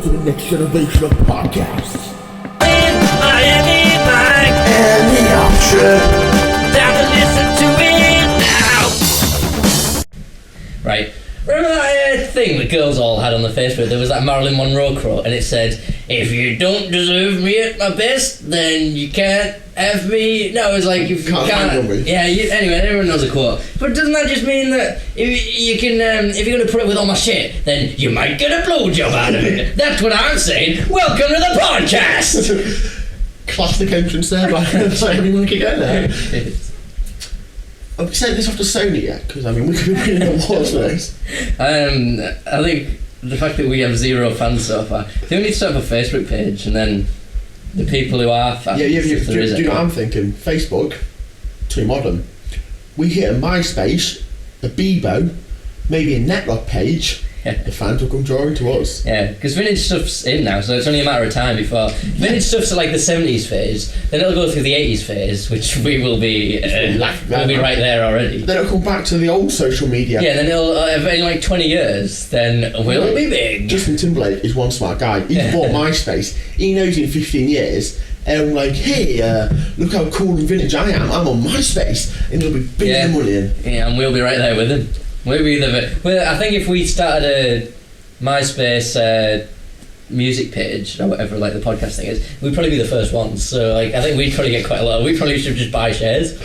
to the next generation of podcasts. Miami Mike And the option. Down to listen to it now. Right. Remember that thing the girls all had on the Facebook? There was that Marilyn Monroe quote, and it said, "If you don't deserve me at my best, then you can't have me." No, it was like, if you Can't handle me. Yeah, anyway, everyone knows the quote. But doesn't that just mean that if you're going to put up with all my shit, then you might get a blowjob out of it? That's what I'm saying. Welcome to the podcast! Classic entrance there, but everyone can go there. Have we sent this off to Sony yet? Because, I mean, we could be winning awards for this. I think the fact that we have 0 fans so far, they need to set up a Facebook page, and then the people who are fans. Yeah, if there is do you know any. what I'm thinking? Facebook, too modern. We hit a MySpace, a Bebo, maybe a Netlog page. Yeah. The fans will come drawing to us. Yeah, because vintage stuff's in now, so it's only a matter of time before vintage stuff's like the 70s phase, then it'll go through the 80s phase, which we will be we'll be right there already. Then it'll come back to the old social media. Yeah, then it'll in like 20 years, then we'll be big. Justin Timberlake is one smart guy. He bought MySpace. He knows in 15 years, and like, hey, look how cool and vintage I am. I'm on MySpace, and he'll be bringing the money in. Yeah, and we'll be right there with him. We'll be I think if we started a MySpace music page or whatever, like the podcast thing is, we'd probably be the first ones. So like, I think we'd probably get quite a lot. We probably should just buy shares.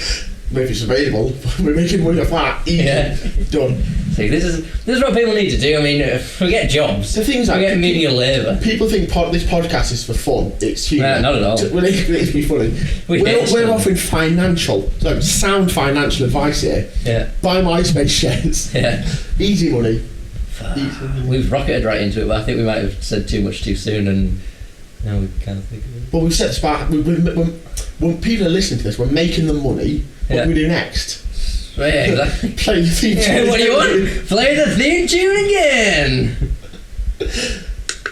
Maybe it's available. We're making money off that. Easy. Yeah. Done. See, this is what people need to do. I mean, forget jobs. The thing's like, forget menial labour. People think this podcast is for fun. It's humour. No, not at all. Well, it's to be funny. We're offering sound financial advice here. Yeah. Buy MySpace shares. Yeah. Easy money. We've rocketed right into it, but I think we might have said too much too soon, and now we can't think of it. But we've set the spark. When people are listening to this, we're making them money. What do we do next? Well, yeah, exactly. Play the theme tune. Yeah, what do you want? Play the theme tune again!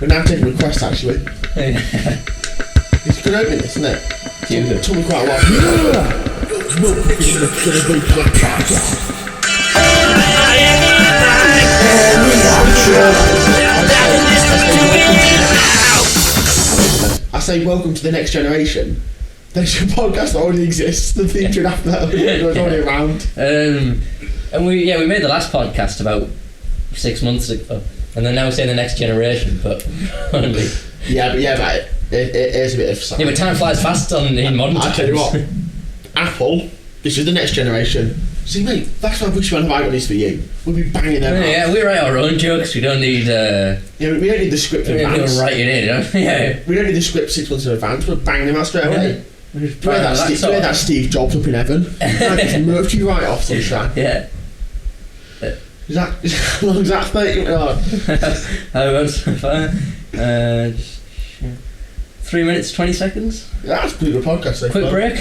We're now taking requests, actually. It's good opening, isn't it? It took me quite a while. I say welcome to the next generation. There's a podcast that already exists. The theme tune after that was already around. And we made the last podcast about 6 months ago, and then now we're saying the next generation, but only. Yeah, but it is a bit of. Yeah, but time flies fast in modern times. I tell you what, Apple. This is the next generation. See, mate, that's why Bushman have I got this for you. We'll be banging them out. Yeah, we write our own jokes. We don't need. Yeah, we don't need the script in advance. Write it in, yeah. We don't need the script 6 months in advance. We're banging them out straight away. Yeah. Do you know that Steve Jobs up in heaven? I just murked you right off, sunshine. Yeah. Is that how long is that 30 minutes? 3 minutes 20 seconds. That's a pretty good podcast so Quick far. break.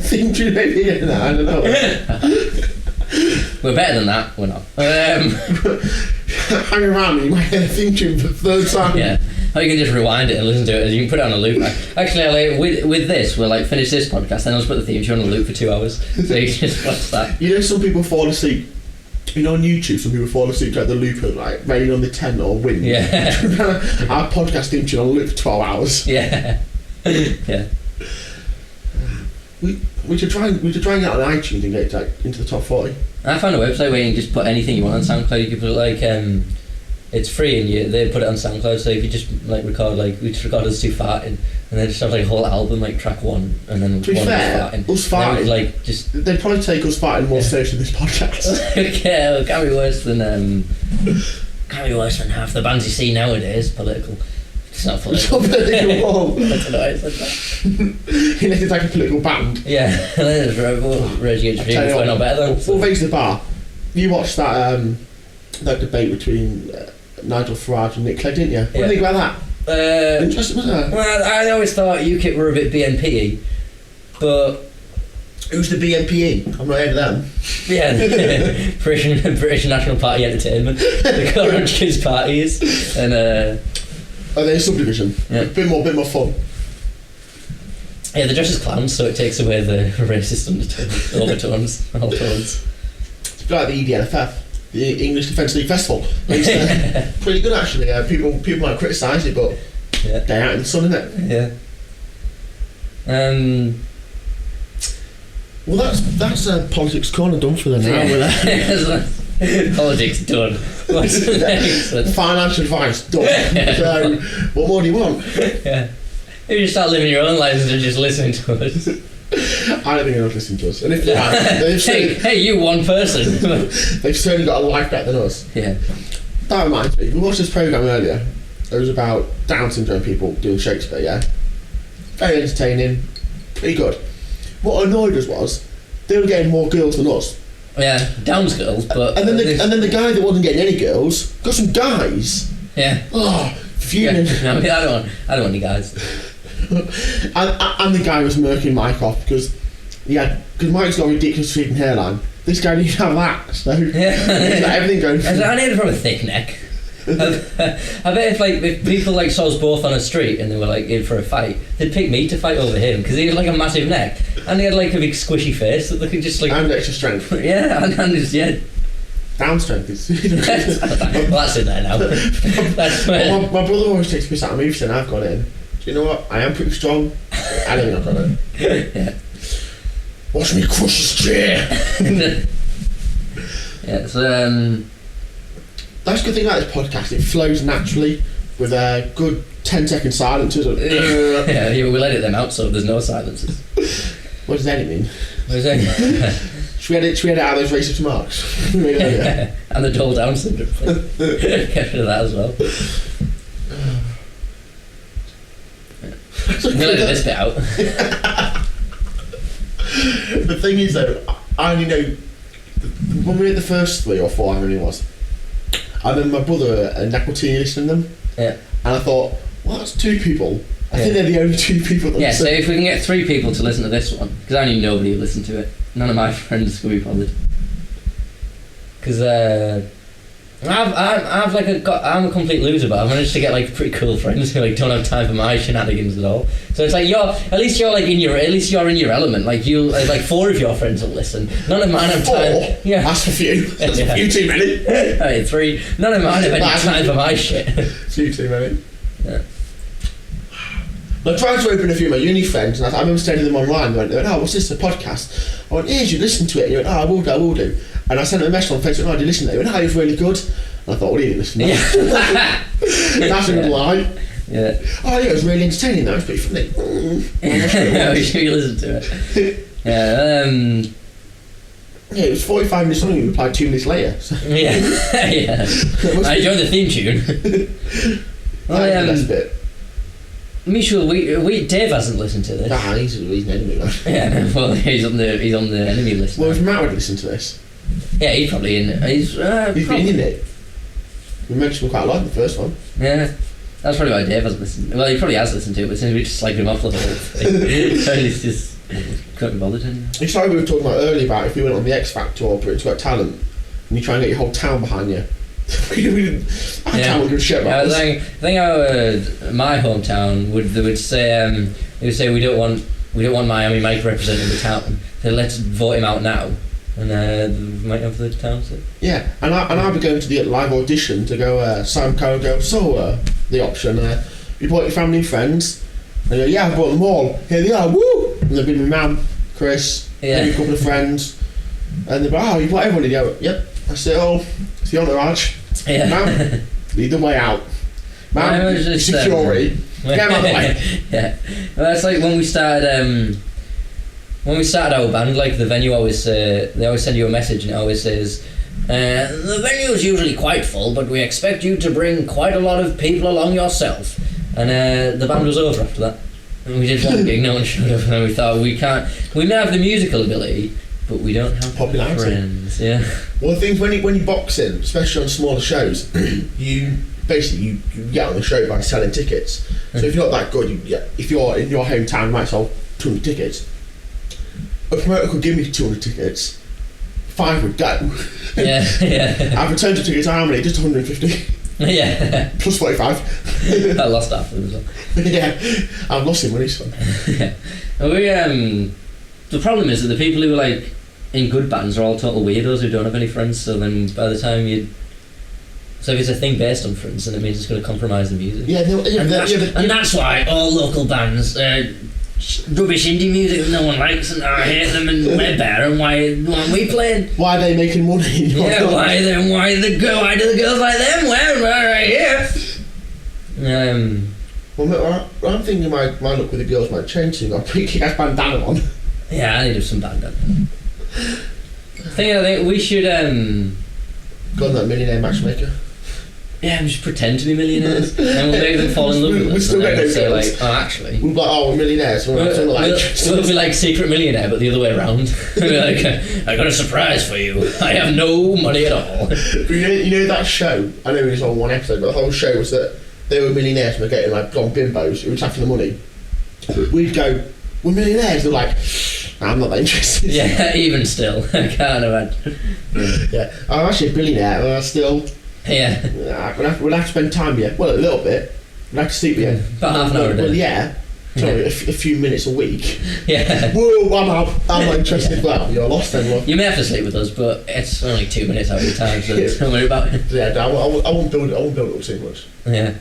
Theme tune maybe in that, I don't know. We're better than that. We're not. Hang around and you might hear the theme tune for the third time. Yeah. Or you can just rewind it and listen to it. You can put it on a loop. Actually, with this, we'll like finish this podcast, then I'll just put the theme tune on a loop for 2 hours. So you can just watch that. You know, some people fall asleep. You know, on YouTube, some people fall asleep to like the loop of like Rain on the Tent or Wind. Yeah. Our podcast theme tune on a loop for 12 hours. Yeah. Yeah. We should try and get on iTunes and get like into the top 40. I found a website where you can just put anything you want on SoundCloud. You can put like it's free, and they put it on SoundCloud. So if you just like record, like we just record us two farting, and then just have like a whole album, like track 1, and then to be one fair, farting. Us farting, like just they'd probably take us farting more seriously than this podcast. yeah, it can't be worse than half the bands you see nowadays. Political. It's not political. It's not political. I don't know why I said that. Unless it's like a political band. Yeah, Rage Against the Machine is not better than. We'll raise the bar. You watched that debate between Nigel Farage and Nick Clegg, didn't you? What do you think about that? Interesting, wasn't it? Well, I always thought UKIP were a bit BNP-y, but who's the BNPE? I'm not heard of them. Yeah, British National Party Entertainment, the Orange Kids parties, and are they a subdivision? Yeah. Bit more fun. Yeah, they're dressed as clowns, so it takes away the racist overtones. It's like the EDLFF, the English Defence League Festival. It's pretty good actually. People might criticise it, but Yeah. day out in the sun, isn't it? Yeah. Well, that's politics corner done for the now. Politics done. What's the next one? Financial advice done. So, what more do you want? Yeah. Maybe you start living your own lives and just listening to us. I don't think anyone's listening to us. And if they are, hey, you one person. they've certainly got a life better than us. Yeah. That reminds me, we watched this programme earlier. It was about Down syndrome people doing Shakespeare, yeah? Very entertaining, pretty good. What annoyed us was, they were getting more girls than us. Yeah, Downs girls, but... And then the guy that wasn't getting any girls got some guys. Yeah. Oh, fuming. Yeah. I mean, I don't want any guys. and the guy was murking Mike off because Mike's got a ridiculous freaking hairline. This guy didn't have that, so he's got everything going. I need it from a thick neck. I bet if people like saw us both on a street and they were like in for a fight, they'd pick me to fight over him because he had like a massive neck and he had like a big squishy face that they could just like. And extra strength. Yeah, and just Down strength is. Well, that's in there now. That's where. My brother always takes me out of moves and I've got in. Do you know what? I am pretty strong. I don't think I've got it. Yeah. Watch me crush his chair. Yeah. So. That's the good thing about this podcast. It flows naturally with a good 10-second silences. Yeah, we'll edit them out so there's no silences. What does edit mean? What is that? Should we edit out those racist remarks? And the dull Down syndrome thing. Get rid of that as well. I'm going to edit this bit out. The thing is though, I only know when we had the first 3 or 4, how many it was. I remember my brother and Nakwatini listening to them. Yeah. And I thought, well, that's 2 people. I think they're the only 2 people that listen. listen. So if we can get 3 people to listen to this one, because I knew nobody would listen to it. None of my friends could be bothered. Because I'm a complete loser, but I've managed to get like pretty cool friends who like don't have time for my shenanigans at all. So it's like at least you're in your element. Like you, like 4 of your friends will listen. None of mine have 4? time. Yeah, That's a few. That's a few too many. Right, 3. None of mine have any time for my shit. Few too many. Yeah. I tried to open a few of my uni friends, and I remember sending them online. They went, "Oh, what's this? A podcast?" I went, "Yeah, you listen to it." And he went, "Oh, I will do." And I sent them a message on Facebook. "Oh, did you listen to it?" He went, "Oh, it was really good." And I thought, "Well, you didn't listen to it." That's a good lie. Yeah. Oh, yeah, it was really entertaining. That was pretty funny. We should listen to it. Yeah. Yeah, it was 45 minutes long. You replied 2 minutes later. So. Yeah. Yeah. I enjoyed the theme tune. That was the best bit. Michel, Dave hasn't listened to this. Nah, he's an enemy, man. Yeah, well, he's on the enemy list. Well, if Matt would listen to this, yeah, he's probably in it. He's been in it. We mentioned him quite a lot in the first one. Yeah, that's probably why Dave hasn't listened. Well, he probably has listened to it, but since we just slagged him off the whole thing, so he's just couldn't be bothered anymore. It's like we were talking about earlier about if we went on the X Factor or Britain's Got Talent, and you try and get your whole town behind you. Our town would give a shit about us. I think my hometown would say we don't want Miami Mike representing the town. So let's vote him out now, and we might have the town. So. Yeah, and I'll be going to the live audition to go. Sam Coe go. So the option. You brought your family and friends. And I go, yeah, I brought them all. Here they are. Woo! And they've been my mum, Chris, maybe a couple of friends, and they're like, oh, you brought everybody. Go, yep. I say, oh, it's the entourage. Yeah. Ma'am, lead the way out. Ma'am, security. Get him out of the way. Yeah. Well, it's like when we started our band, like the venue always they always send you a message and it always says, the venue is usually quite full, but we expect you to bring quite a lot of people along yourself. And the band was over after that. And we did one gig, no one showed up, and then we thought we may have the musical ability, but we don't have popularity. Friends. Yeah. Well, the thing when you box in, especially on smaller shows, you basically you get on the show by selling tickets. So if you're not that good, if you're in your hometown, you might sell 200 tickets. A promoter could give me 200 tickets, 5 would go. Yeah, yeah. I've returned to tickets how many? Just 150. Yeah. Plus 45. I lost half of them as well. Yeah, I've lost him money, so. Yeah. Well, the problem is that the people who are like in good bands are all total weirdos who don't have any friends. So then by the time so if it's a thing based on friends, then it means it's going to compromise the music. Yeah, And that's why all local bands, rubbish indie music that no one likes, and I hate them, and we're better, and why aren't we playing? why are they making money? Yeah, why do the girls like them? We're right here. Well, I'm thinking my look with the girls might change soon. I'll put a kick-ass bandana on. Yeah, I need some bandana. I think we should Go on that millionaire matchmaker. yeah, we should pretend to be millionaires, and we'll make them fall in love with us. We still and then get no we'll say girls. like, oh, actually. We'll be like, oh, we're millionaires. We'll be like Secret Millionaire, but the other way around. We'll be like, I got a surprise for you. I have no money at all. You know that show? I know it was on one episode, but the whole show was that they were millionaires and were getting like blonde bimbos who were taking the money. We'd go, we're millionaires. They're like, I'm not that interested. Yeah, even still, I can't imagine. Yeah, I'm actually a billionaire, and I still. Yeah. We'll have to spend time here. Well, a little bit. We'll have to sleep here. About half an hour a day. Well, yeah. Sorry, a few minutes a week. Yeah. Whoa, I'm out. I'm not interested. Well, you're lost then, love. You may have to sleep with us, but it's only 2 minutes out of your time, so don't worry about it. Yeah, no, I won't build it up too much. Yeah.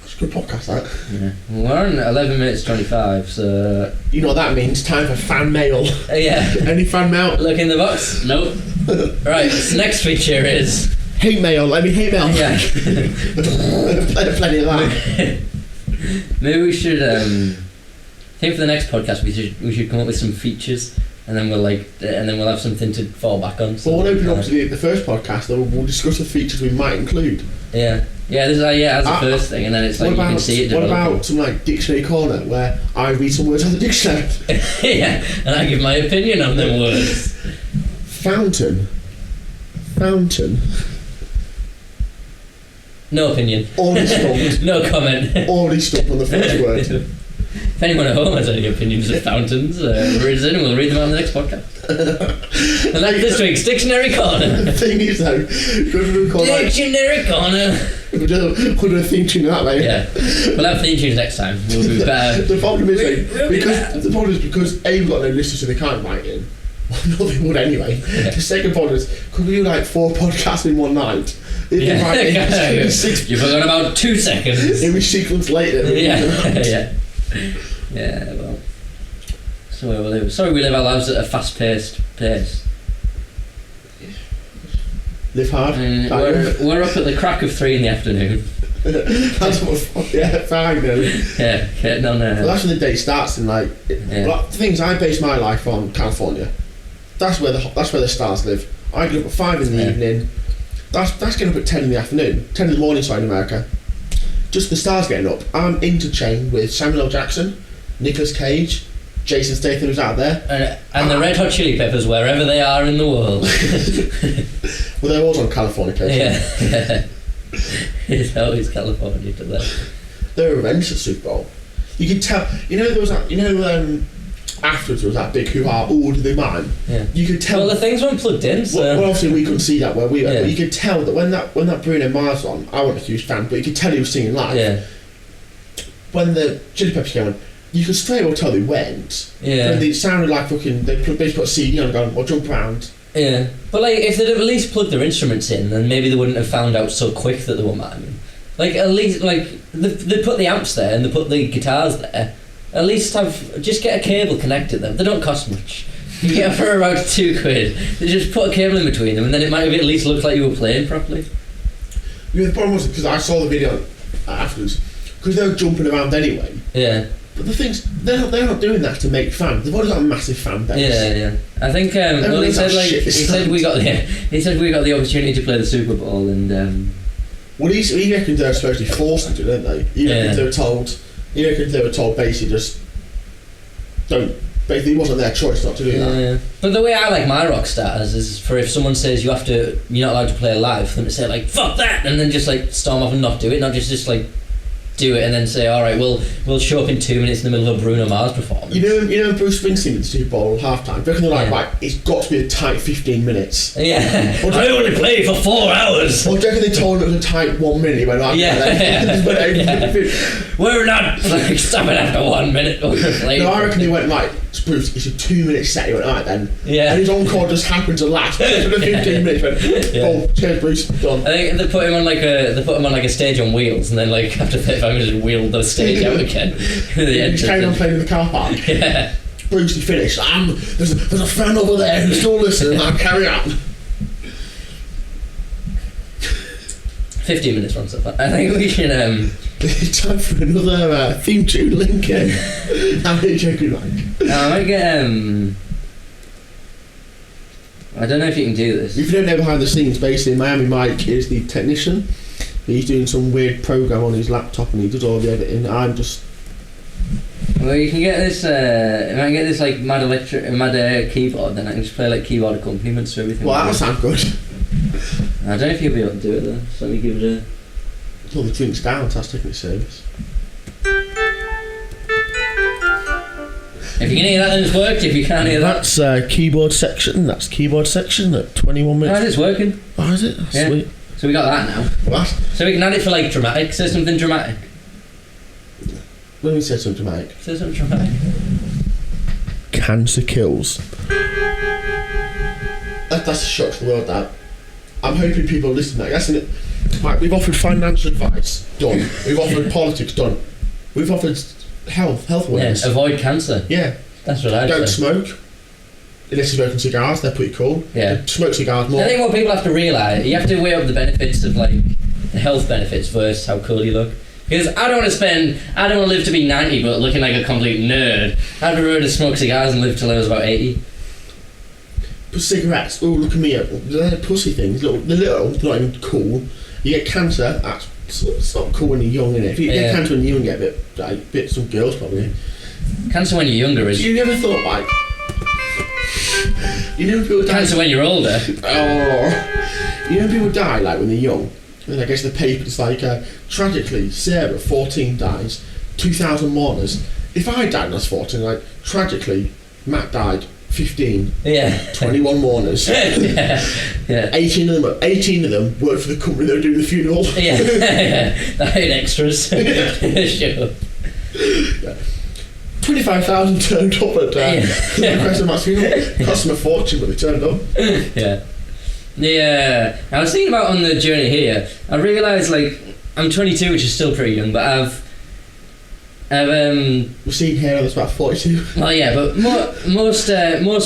It's a good podcast, that. Yeah. Well, we're on 11 minutes 25, so... You know what that means? Time for fan mail. Yeah. Any fan mail? Look in the box. Nope. Right, so next feature is... Hate mail. Let me hate mail. Yeah. Plenty of that. Maybe we should... I think for the next podcast we should come up with some features, and then we'll have something to fall back on. Well, we'll open up to the first podcast, and we'll discuss the features we might include. Yeah. Yeah, this is as the first thing, and then it's like you can see it developing. What about some like dictionary corner where I read some words out of the dictionary? Yeah, and I give my opinion on them words. Fountain. No opinion. Already stumped. No comment. Already stumped on the first word. If anyone at home has any opinions of fountains, we'll read them on the next podcast. And that's this week's Dictionary Corner. The thing is though, because we record Dictionary Corner. We'll do a theme tune of that later. Yeah, we'll have theme tunes next time. We'll be better. The problem is because A, we've got no listeners, so they can't write in. Well, no, they would anyway. Yeah. The second problem is, could we do like 4 podcasts in one night? Yeah. You forgot about 2 seconds. It was sequence later. Yeah. Yeah, well. So we live our lives at a fast-paced pace. Live hard. We're up at the crack of 3 in the afternoon. That's what. Yeah, fine then. Yeah, getting on there. Well, that's when the day starts, and like, the thing is, I base my life on California. That's where the stars live. I get up at 5 in the evening. That's getting up at 10 in the afternoon. 10 in the morning, sorry, in America. Just the stars getting up. I'm interchained with Samuel L. Jackson, Nicolas Cage, Jason Statham is out there. And the Red Hot Chili Peppers, wherever they are in the world. Well, they're always on California coast. Yeah. It's always California to them. They were revenge at Super Bowl. You could tell, there was that, afterwards there was that big hoo-ha, did they mine? Yeah. You could tell. Well, the things weren't plugged in, so... Well, obviously we couldn't see that where we were, Yeah. but you could tell that when that Bruno Mars on, I wasn't a huge fan, but you could tell he was singing live. Yeah. When the Chili Peppers came on, you could straight away tell they went. Yeah. And it sounded like fucking, they basically put a CD on and gone, well, jump around. Yeah. But, like, if they'd have at least plugged their instruments in, then maybe they wouldn't have found out so quick that they were miming. Like, at least, like, they put the amps there and they put the guitars there. At least just get a cable connected them. They don't cost much. You get them for about £2. They just put a cable in between them, and then it might have at least looked like you were playing properly. Yeah, the problem was, because I saw the video afterwards, because they were jumping around anyway. Yeah. But the thing's, they're not doing that to make fans. They've already got a massive fan base. Yeah. I think he said we got the opportunity to play the Super Bowl, and well, he reckons they're supposed to be forced to, don't they? He reckons they were told basically just don't. Basically, it wasn't their choice not to do that. Yeah. But the way I like my rock stars is for if someone says you're not allowed to play live, for them to say like fuck that, and then just like storm off and not do it, not just like do it and then say all right, we'll show up in 2 minutes in the middle of a Bruno Mars performance. You know Bruce Springsteen with the Super Bowl halftime. Reckon they're like, right, it's got to be a tight 15 minutes. Yeah. I only play for 4 hours. Or do you reckon they told him it was a tight 1 minute? He went like, We're not like stopping after 1 minute. No, I reckon they went like Bruce, it's a 2-minute set. He went, alright then. Yeah. And his encore just happened to last for 15 minutes. Went, oh, cheers, Bruce, done. I think they put him on like a stage on wheels, and then like after 35 minutes, wheeled the stage out again. He carried on playing in the car park. Yeah. Bruce, he finished. There's a fan over there who's still listening. I'll carry on. 15 minutes run so far. I think we can. Time for another theme tune, Lincoln. How many joking like? I might get. I don't know if you can do this. If you don't know behind the scenes, basically Miami Mike is the technician. He's doing some weird program on his laptop and he does all the editing. I'm just. Well, you can get this. If I can get this like mad keyboard, then I can just play like keyboard accompaniments to everything. Well, that sounds good. I don't know if you'll be able to do it though. So let me give it a. Well, the drink's down, so that's taking its service. If you can hear that, then it's worked. If you can't hear that, That's keyboard section. That's keyboard section at 21 minutes. it's working. Oh, is it? That's Yeah. sweet. So we got that now. What? So we can add it for like dramatic. Say something dramatic. Let me say something dramatic. Say something dramatic. Cancer kills. That's a shock to the world, that. I'm hoping people listen to that. That's it. Right, we've offered financial advice, done. We've offered politics, done. We've offered health awareness. Yeah, avoid cancer. Yeah. That's what I'd Don't say. smoke. Unless you're smoking cigars, they're pretty cool. Yeah. Smoke cigars more. I think what people have to realise, you have to weigh up the benefits of like the health benefits versus how cool you look. Because I don't want to live to be 90 but looking like a complete nerd. I'd prefer to smoke cigars and live till I was about 80. But cigarettes, oh look at me, they're pussy things. They're little, they're not even cool. You get cancer, it's not cool when you're young, innit? If you get cancer when you're young, you get a bit some girls probably. Cancer when you're younger is... You never thought like... You know people die... Cancer when you're older. Oh... You know people die like when they're young? And I guess the paper is like, tragically, Sarah, 14, dies, 2,000 mourners. If I died when I was 14, like, tragically, Matt died, 15, Yeah. 21 mourners. Yeah. 18 of them worked for the company that were doing the funeral. Yeah. That had extras. Sure. 25,000 turned up at the Crescent Matt's funeral. Cost them a fortune, but they turned up. Yeah. Yeah. I was thinking about on the journey here, I realised like I'm 22, which is still pretty young, but I've We've seen here that's about 42. well, yeah, but most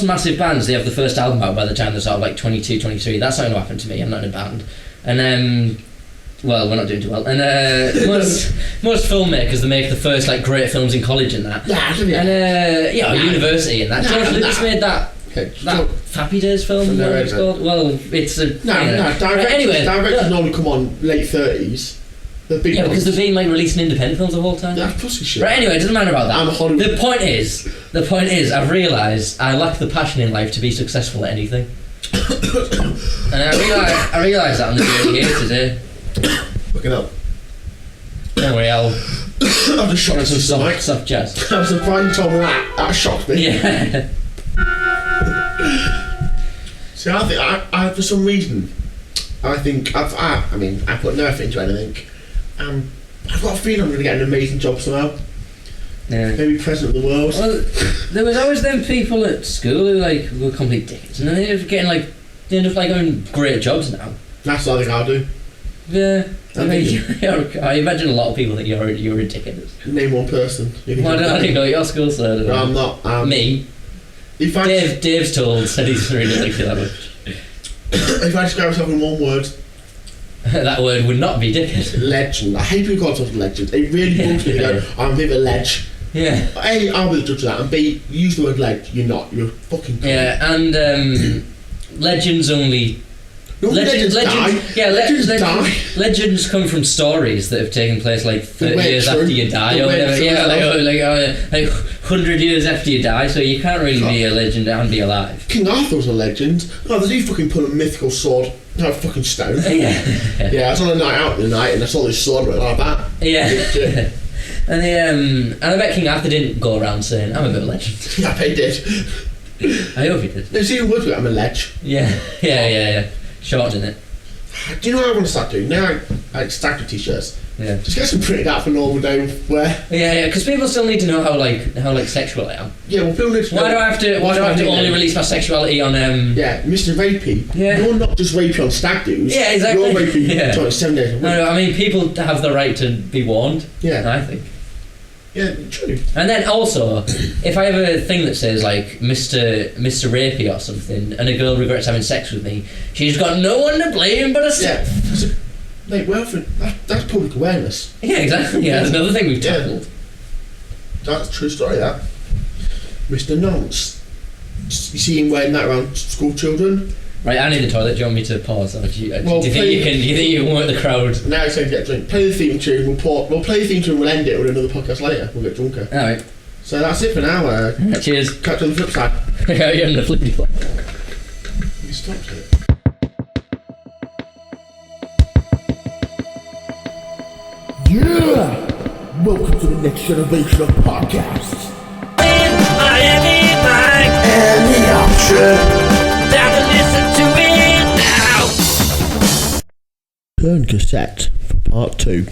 massive bands, they have the first album out by the time they're sort of like 22, 23. That's not going to happen to me. I'm not in a band, and well, we're not doing too well. And most filmmakers, they make the first like great films in college and that, university and that. George Lucas made that Happy Days film. Whatever it's called. Well, it's a directors normally come on late 30s. Yeah, because they've been like releasing independent films the whole time. That's pussy shit. Right, anyway, it doesn't matter about that. I'm a Hollywood. The point is, I've realised I lack the passion in life to be successful at anything. And I realised that on the journey here today. Fucking hell. Don't worry, I'll just shocked some soft jazz. I'm surprised you told me that. That shocked me. Yeah. See, I think I for some reason, I think I put no effort into anything. I've got a feeling I'm going to get an amazing job somehow. Yeah. Maybe president of the world. Well, there was always them people at school who were complete dickheads, and then they end up having great jobs now. That's what I think I'll do. Yeah. I imagine a lot of people think you're a dickhead. Name one person. Well, I don't know your school, so I don't know. No, I'm not. Me. Dave's told, said he's really like that much. If I describe myself in one word, that word would not be dickhead. Legend. I hate people call themselves legend. It really bugs me to go, I'm a bit of a ledge. Yeah. A, I'll be the judge of that, and B, use the word ledge. You're not. You're fucking cool. Yeah, and legends only... No, legends die. Yeah, legends come from stories that have taken place like 30 years after you die or whatever. Yeah, like 100 years after you die, so you can't really be a legend and be alive. King Arthur was a legend. Oh, did he fucking pull a mythical sword out of fucking stone? Yeah. Yeah, I was on a night out the night and I saw this sword went like that. Yeah. And I bet King Arthur didn't go around saying, I'm a bit of a legend. Yeah, I bet he did. I hope he did. There's even words with it, I'm a ledge. Yeah. Shortening it. Do you know what I want to start doing? Now I start with t-shirts. Yeah. Just get some printed out for normal day wear. Yeah, because people still need to know how sexual I am. Yeah, well, people need to know. Why do I have to only release my sexuality on Yeah, Mr. Rapey. Yeah. You're not just rapey on stag do's. Yeah, exactly. You're rapey Yeah. 27 days a week. No, I mean people have the right to be warned. Yeah. I think. Yeah, true. And then also, if I have a thing that says like Mr. Rapey or something, and a girl regrets having sex with me, she's got no one to blame but herself. Yeah. So, like, well, that's public awareness. Yeah, exactly. Yeah, that's another thing we've tackled. That's a true story, that. Mr. Nonce. You see him wearing that around school children? Right, I need the toilet. Do you want me to pause? Or do you Well, think you can work the crowd? Now it's time to get a drink. Play the theme tune. We'll play the theme tune. We'll end it with another podcast later. We'll get drunker. All right. So that's it for now. Cheers. Catch you on the flip side. You're on the flippity flop. You stopped it. Yeah! Welcome to the Next Generation of Podcasts. Any option. Turn cassette for part 2.